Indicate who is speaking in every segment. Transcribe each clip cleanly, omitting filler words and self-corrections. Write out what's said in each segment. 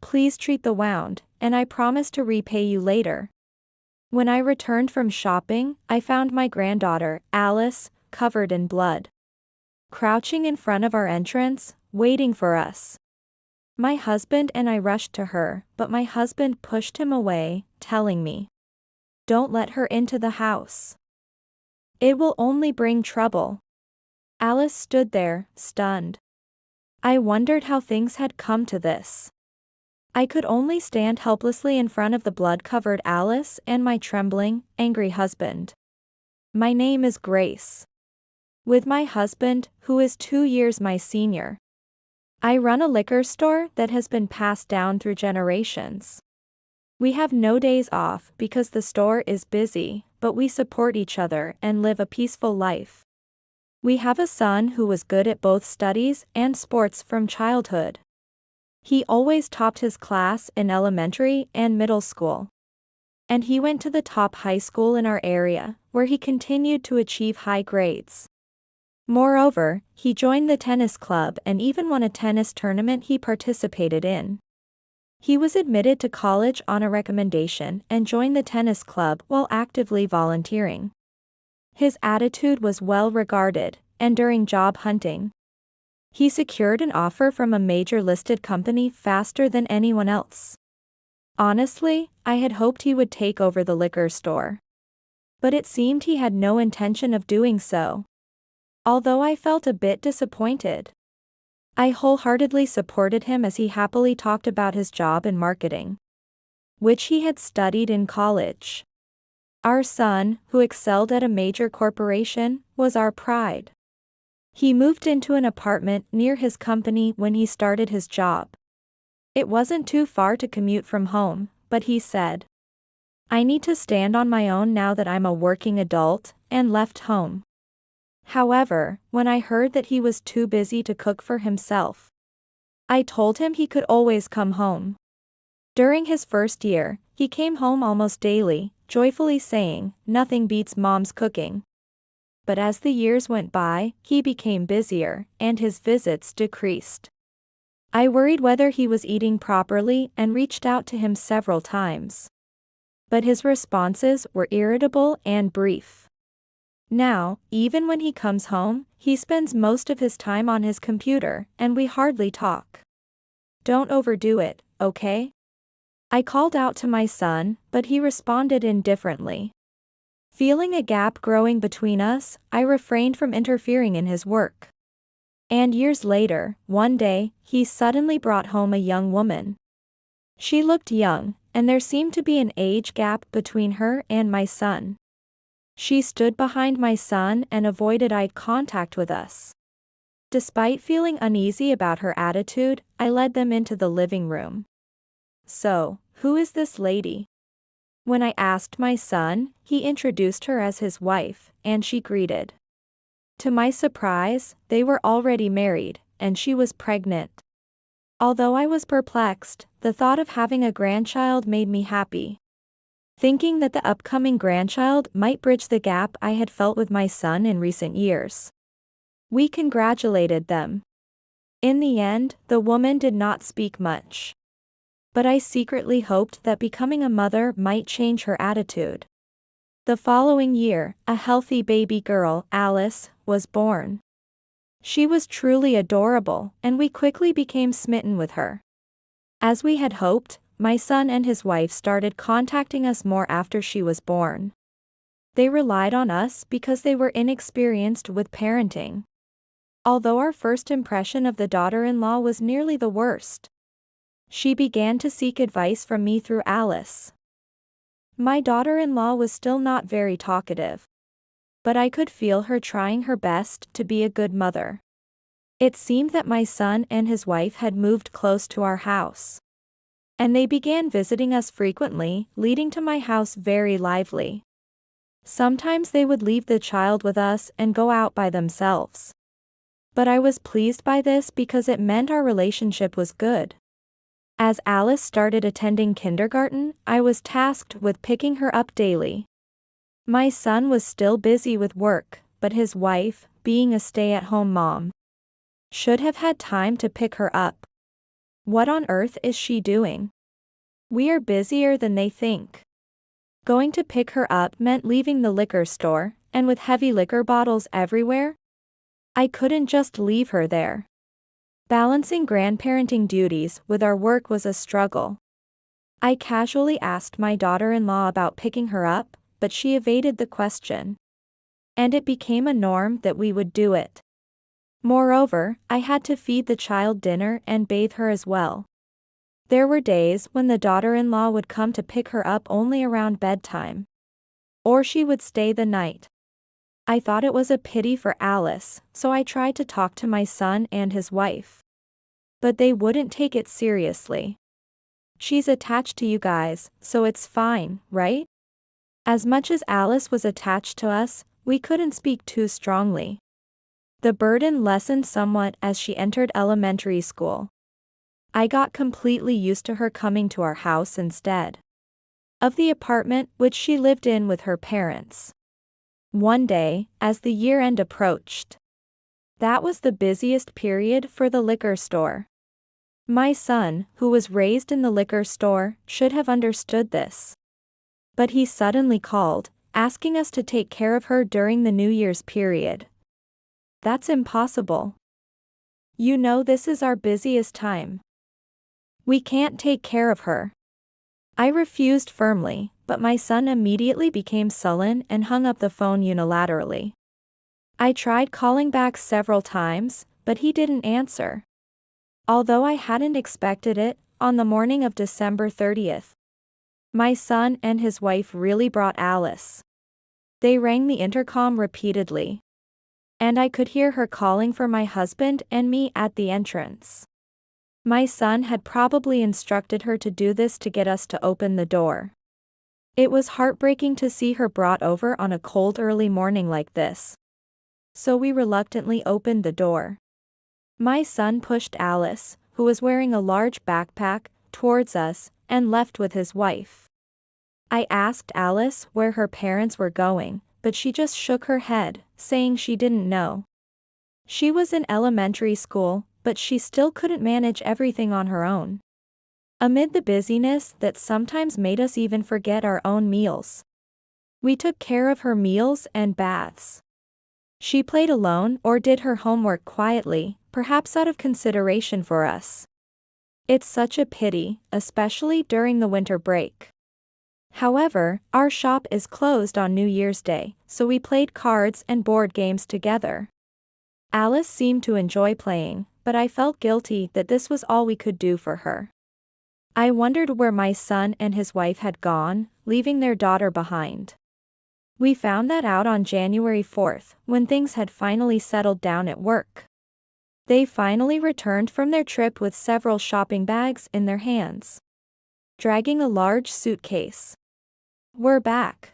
Speaker 1: Please treat the wound, and I promise to repay you later. When I returned from shopping, I found my granddaughter, Alice, covered in blood, crouching in front of our entrance, waiting for us. My husband and I rushed to her, but my husband pushed him away, telling me, "Don't let her into the house. It will only bring trouble." Alice stood there, stunned. I wondered how things had come to this. I could only stand helplessly in front of the blood-covered Alice and my trembling, angry husband. My name is Grace. With my husband, who is 2 years my senior, I run a liquor store that has been passed down through generations. We have no days off because the store is busy, but we support each other and live a peaceful life. We have a son who was good at both studies and sports from childhood. He always topped his class in elementary and middle school. And he went to the top high school in our area, where he continued to achieve high grades. Moreover, he joined the tennis club and even won a tennis tournament he participated in. He was admitted to college on a recommendation and joined the tennis club while actively volunteering. His attitude was well regarded, and during job hunting, he secured an offer from a major listed company faster than anyone else. Honestly, I had hoped he would take over the liquor store. But it seemed he had no intention of doing so. Although I felt a bit disappointed, I wholeheartedly supported him as he happily talked about his job in marketing, which he had studied in college. Our son, who excelled at a major corporation, was our pride. He moved into an apartment near his company when he started his job. It wasn't too far to commute from home, but he said, "I need to stand on my own now that I'm a working adult," and left home. However, when I heard that he was too busy to cook for himself, I told him he could always come home. During his first year, he came home almost daily, joyfully saying, "Nothing beats mom's cooking." But as the years went by, he became busier, and his visits decreased. I worried whether he was eating properly and reached out to him several times. But his responses were irritable and brief. Now, even when he comes home, he spends most of his time on his computer, and we hardly talk. "Don't overdo it, okay?" I called out to my son, but he responded indifferently. Feeling a gap growing between us, I refrained from interfering in his work. And years later, one day, he suddenly brought home a young woman. She looked young, and there seemed to be an age gap between her and my son. She stood behind my son and avoided eye contact with us. Despite feeling uneasy about her attitude, I led them into the living room. "So, who is this lady?" When I asked my son, he introduced her as his wife, and she greeted. To my surprise, they were already married, and she was pregnant. Although I was perplexed, the thought of having a grandchild made me happy. Thinking that the upcoming grandchild might bridge the gap I had felt with my son in recent years. We congratulated them. In the end, the woman did not speak much. But I secretly hoped that becoming a mother might change her attitude. The following year, a healthy baby girl, Alice, was born. She was truly adorable, and we quickly became smitten with her. As we had hoped, my son and his wife started contacting us more after she was born. They relied on us because they were inexperienced with parenting. Although our first impression of the daughter-in-law was nearly the worst, she began to seek advice from me through Alice. My daughter-in-law was still not very talkative, but I could feel her trying her best to be a good mother. It seemed that my son and his wife had moved close to our house, and they began visiting us frequently, leading to my house very lively. Sometimes they would leave the child with us and go out by themselves. But I was pleased by this because it meant our relationship was good. As Alice started attending kindergarten, I was tasked with picking her up daily. My son was still busy with work, but his wife, being a stay-at-home mom, should have had time to pick her up. What on earth is she doing? We are busier than they think. Going to pick her up meant leaving the liquor store, and with heavy liquor bottles everywhere, I couldn't just leave her there. Balancing grandparenting duties with our work was a struggle. I casually asked my daughter-in-law about picking her up, but she evaded the question. And it became a norm that we would do it. Moreover, I had to feed the child dinner and bathe her as well. There were days when the daughter-in-law would come to pick her up only around bedtime. Or she would stay the night. I thought it was a pity for Alice, so I tried to talk to my son and his wife. But they wouldn't take it seriously. She's attached to you guys, so it's fine, right? As much as Alice was attached to us, we couldn't speak too strongly. The burden lessened somewhat as she entered elementary school. I got completely used to her coming to our house instead of the apartment which she lived in with her parents. One day, as the year-end approached, that was the busiest period for the liquor store. My son, who was raised in the liquor store, should have understood this. But he suddenly called, asking us to take care of her during the New Year's period. That's impossible. You know this is our busiest time. We can't take care of her. I refused firmly, but my son immediately became sullen and hung up the phone unilaterally. I tried calling back several times, but he didn't answer. Although I hadn't expected it, on the morning of December 30th, my son and his wife really brought Alice. They rang the intercom repeatedly. And I could hear her calling for my husband and me at the entrance. My son had probably instructed her to do this to get us to open the door. It was heartbreaking to see her brought over on a cold early morning like this. So we reluctantly opened the door. My son pushed Alice, who was wearing a large backpack, towards us, and left with his wife. I asked Alice where her parents were going, but she just shook her head, saying she didn't know. She was in elementary school, but she still couldn't manage everything on her own. Amid the busyness that sometimes made us even forget our own meals, we took care of her meals and baths. She played alone or did her homework quietly, perhaps out of consideration for us. It's such a pity, especially during the winter break. However, our shop is closed on New Year's Day, so we played cards and board games together. Alice seemed to enjoy playing, but I felt guilty that this was all we could do for her. I wondered where my son and his wife had gone, leaving their daughter behind. We found that out on January 4th, when things had finally settled down at work. They finally returned from their trip with several shopping bags in their hands, dragging a large suitcase. We're back.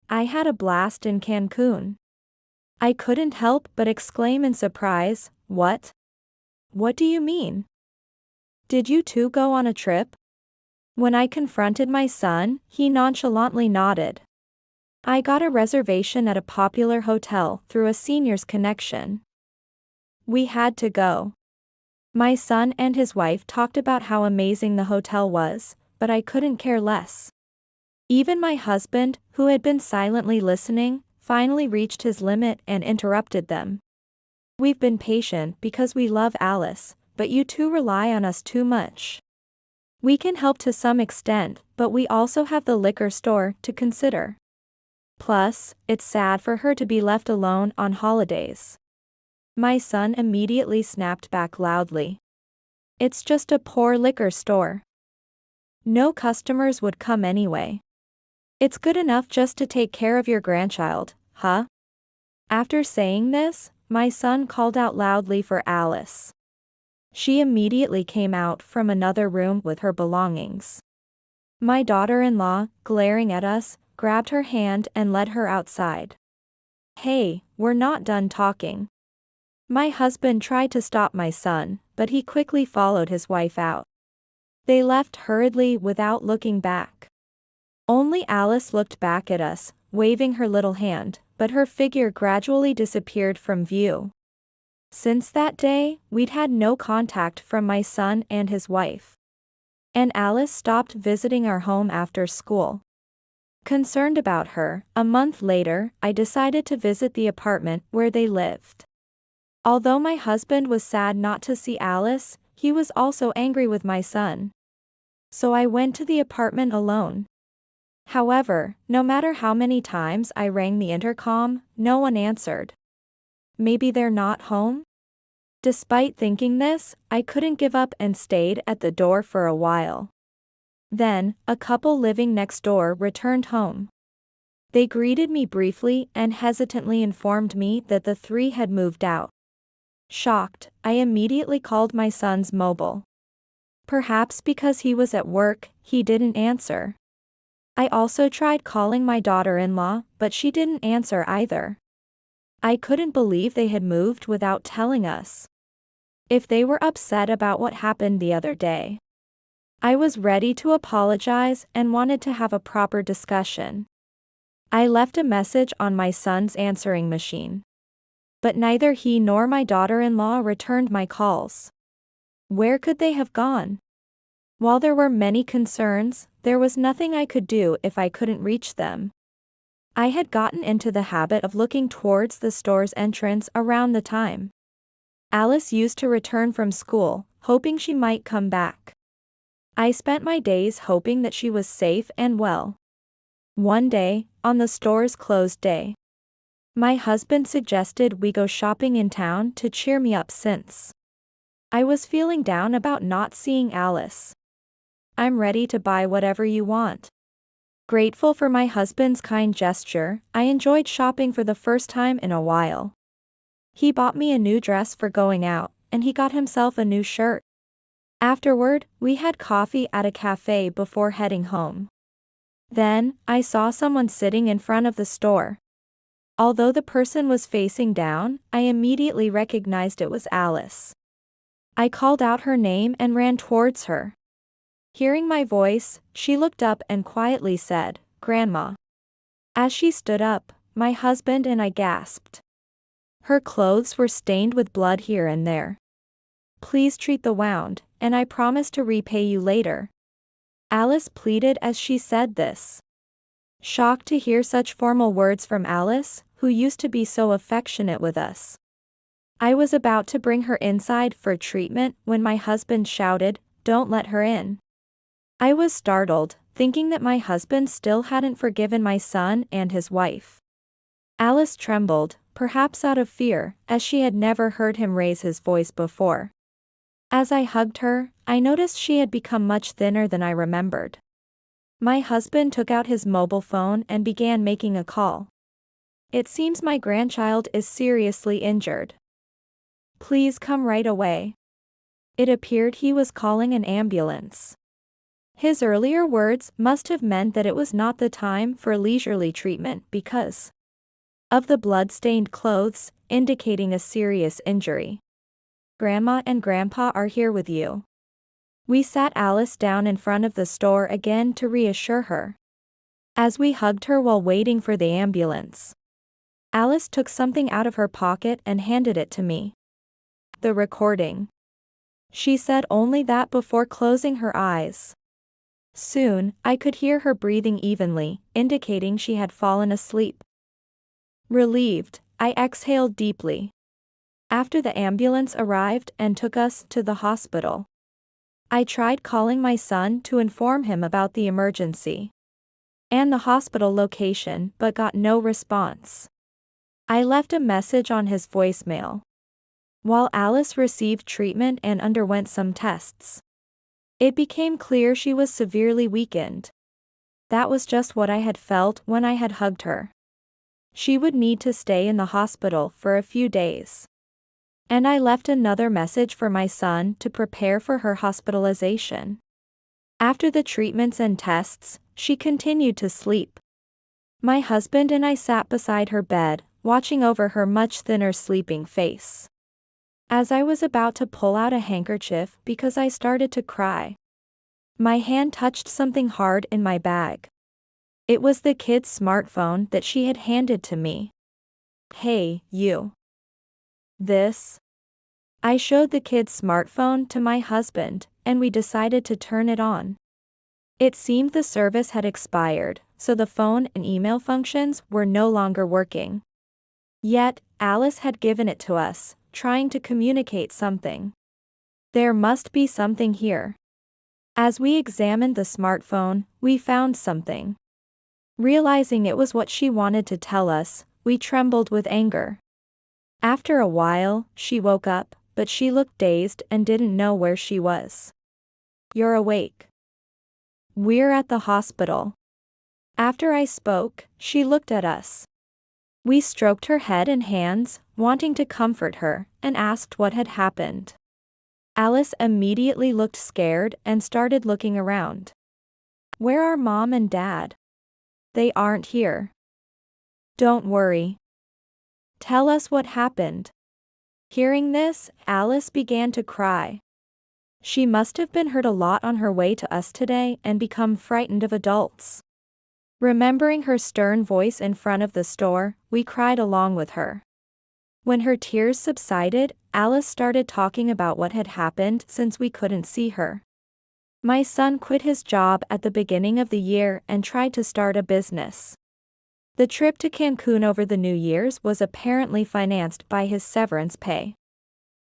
Speaker 1: I had a blast in Cancun. I couldn't help but exclaim in surprise, "What? What do you mean? Did you two go on a trip?" When I confronted my son, he nonchalantly nodded. I got a reservation at a popular hotel through a senior's connection. We had to go. My son and his wife talked about how amazing the hotel was, but I couldn't care less. Even my husband, who had been silently listening, finally reached his limit and interrupted them. "We've been patient because we love Alice, but you two rely on us too much. We can help to some extent, but we also have the liquor store to consider. Plus, it's sad for her to be left alone on holidays." My son immediately snapped back loudly. "It's just a poor liquor store. No customers would come anyway. It's good enough just to take care of your grandchild, huh?" After saying this, my son called out loudly for Alice. She immediately came out from another room with her belongings. My daughter-in-law, glaring at us, grabbed her hand and led her outside. "Hey, we're not done talking." My husband tried to stop my son, but he quickly followed his wife out. They left hurriedly without looking back. Only Alice looked back at us, waving her little hand, but her figure gradually disappeared from view. Since that day, we'd had no contact from my son and his wife. And Alice stopped visiting our home after school. Concerned about her, a month later, I decided to visit the apartment where they lived. Although my husband was sad not to see Alice, he was also angry with my son. So I went to the apartment alone. However, no matter how many times I rang the intercom, no one answered. Maybe they're not home? Despite thinking this, I couldn't give up and stayed at the door for a while. Then, a couple living next door returned home. They greeted me briefly and hesitantly informed me that the three had moved out. Shocked, I immediately called my son's mobile. Perhaps because he was at work, he didn't answer. I also tried calling my daughter-in-law, but she didn't answer either. I couldn't believe they had moved without telling us. If they were upset about what happened the other day, I was ready to apologize and wanted to have a proper discussion. I left a message on my son's answering machine. But neither he nor my daughter-in-law returned my calls. Where could they have gone? While there were many concerns, there was nothing I could do if I couldn't reach them. I had gotten into the habit of looking towards the store's entrance around the time Alice used to return from school, hoping she might come back. I spent my days hoping that she was safe and well. One day, on the store's closed day, my husband suggested we go shopping in town to cheer me up since I was feeling down about not seeing Alice. I'm ready to buy whatever you want. Grateful for my husband's kind gesture, I enjoyed shopping for the first time in a while. He bought me a new dress for going out, and he got himself a new shirt. Afterward, we had coffee at a cafe before heading home. Then, I saw someone sitting in front of the store. Although the person was facing down, I immediately recognized it was Alice. I called out her name and ran towards her. Hearing my voice, she looked up and quietly said, "Grandma." As she stood up, my husband and I gasped. Her clothes were stained with blood here and there. "Please treat the wound, and I promise to repay you later," Alice pleaded as she said this. Shocked to hear such formal words from Alice, who used to be so affectionate with us. I was about to bring her inside for treatment when my husband shouted, "Don't let her in." I was startled, thinking that my husband still hadn't forgiven my son and his wife. Alice trembled, perhaps out of fear, as she had never heard him raise his voice before. As I hugged her, I noticed she had become much thinner than I remembered. My husband took out his mobile phone and began making a call. "It seems my grandchild is seriously injured. Please come right away." It appeared he was calling an ambulance. His earlier words must have meant that it was not the time for leisurely treatment because of the blood-stained clothes, indicating a serious injury. "Grandma and Grandpa are here with you." We sat Alice down in front of the store again to reassure her. As we hugged her while waiting for the ambulance, Alice took something out of her pocket and handed it to me. "The recording." She said only that before closing her eyes. Soon, I could hear her breathing evenly, indicating she had fallen asleep. Relieved, I exhaled deeply. After the ambulance arrived and took us to the hospital, I tried calling my son to inform him about the emergency and the hospital location but got no response. I left a message on his voicemail. While Alice received treatment and underwent some tests, it became clear she was severely weakened. That was just what I had felt when I had hugged her. She would need to stay in the hospital for a few days. And I left another message for my son to prepare for her hospitalization. After the treatments and tests, she continued to sleep. My husband and I sat beside her bed, watching over her much thinner sleeping face. As I was about to pull out a handkerchief because I started to cry, my hand touched something hard in my bag. It was the kid's smartphone that she had handed to me. "Hey, you. This?" I showed the kid's smartphone to my husband, and we decided to turn it on. It seemed the service had expired, so the phone and email functions were no longer working. Yet, Alice had given it to us, trying to communicate something. There must be something here. As we examined the smartphone, we found something. Realizing it was what she wanted to tell us, we trembled with anger. After a while, she woke up, but she looked dazed and didn't know where she was. "You're awake. We're at the hospital." After I spoke, she looked at us. We stroked her head and hands, wanting to comfort her, and asked what had happened. Alice immediately looked scared and started looking around. "Where are Mom and Dad? They aren't here." "Don't worry. Tell us what happened." Hearing this, Alice began to cry. She must have been hurt a lot on her way to us today and become frightened of adults. Remembering her stern voice in front of the store, we cried along with her. When her tears subsided, Alice started talking about what had happened since we couldn't see her. "My son quit his job at the beginning of the year and tried to start a business. The trip to Cancun over the New Year's was apparently financed by his severance pay.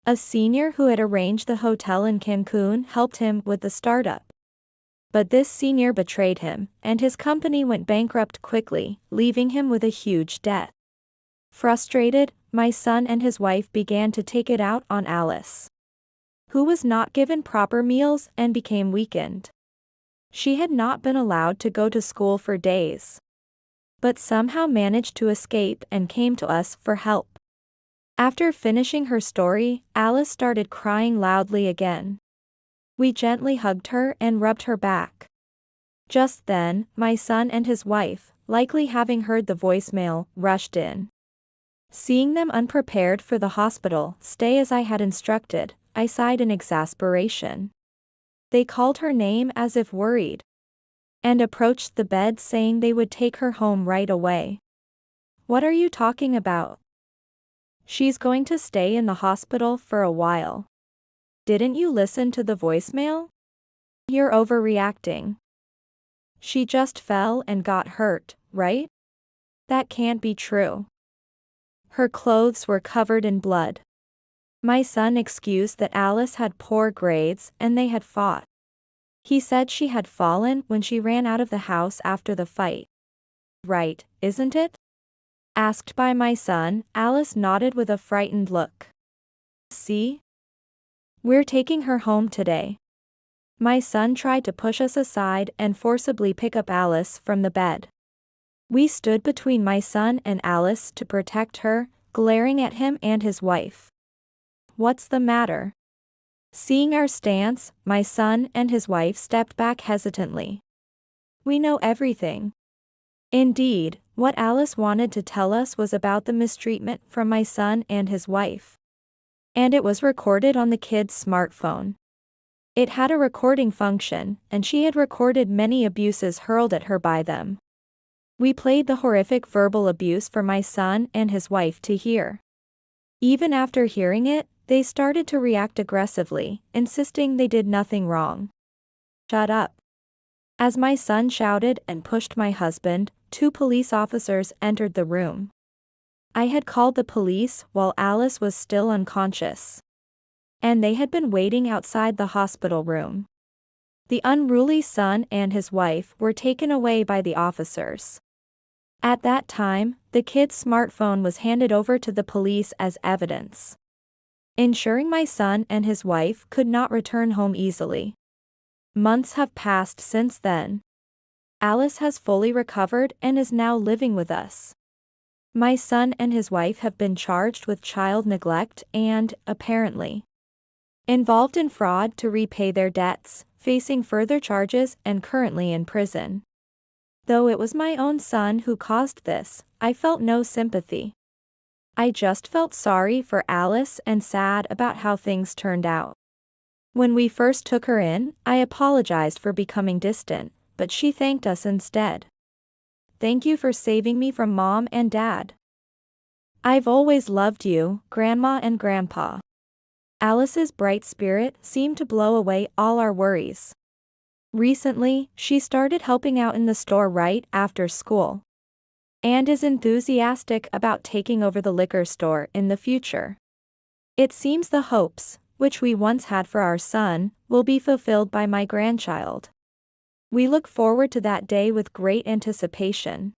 Speaker 1: A senior who had arranged the hotel in Cancun helped him with the startup. But this senior betrayed him, and his company went bankrupt quickly, leaving him with a huge debt. Frustrated, my son and his wife began to take it out on Alice, who was not given proper meals and became weakened. She had not been allowed to go to school for days, but somehow managed to escape and came to us for help." After finishing her story, Alice started crying loudly again. We gently hugged her and rubbed her back. Just then, my son and his wife, likely having heard the voicemail, rushed in. Seeing them unprepared for the hospital stay as I had instructed, I sighed in exasperation. They called her name as if worried, and approached the bed saying they would take her home right away. "What are you talking about? She's going to stay in the hospital for a while. Didn't you listen to the voicemail? You're overreacting. She just fell and got hurt, right? That can't be true. Her clothes were covered in blood." My son excused that Alice had poor grades and they had fought. He said she had fallen when she ran out of the house after the fight. "Right, isn't it?" asked by my son. Alice nodded with a frightened look. "See? We're taking her home today." My son tried to push us aside and forcibly pick up Alice from the bed. We stood between my son and Alice to protect her, glaring at him and his wife. "What's the matter?" Seeing our stance, my son and his wife stepped back hesitantly. "We know everything." Indeed, what Alice wanted to tell us was about the mistreatment from my son and his wife. And it was recorded on the kid's smartphone. It had a recording function, and she had recorded many abuses hurled at her by them. We played the horrific verbal abuse for my son and his wife to hear. Even after hearing it, they started to react aggressively, insisting they did nothing wrong. "Shut up." As my son shouted and pushed my husband, 2 police officers entered the room. I had called the police while Alice was still unconscious, and they had been waiting outside the hospital room. The unruly son and his wife were taken away by the officers. At that time, the kid's smartphone was handed over to the police as evidence, ensuring my son and his wife could not return home easily. Months have passed since then. Alice has fully recovered and is now living with us. My son and his wife have been charged with child neglect and, apparently, involved in fraud to repay their debts, facing further charges and currently in prison. Though it was my own son who caused this, I felt no sympathy. I just felt sorry for Alice and sad about how things turned out. When we first took her in, I apologized for becoming distant, but she thanked us instead. "Thank you for saving me from Mom and Dad. I've always loved you, Grandma and Grandpa." Alice's bright spirit seemed to blow away all our worries. Recently, she started helping out in the store right after school, and is enthusiastic about taking over the liquor store in the future. It seems the hopes, which we once had for our son, will be fulfilled by my grandchild. We look forward to that day with great anticipation.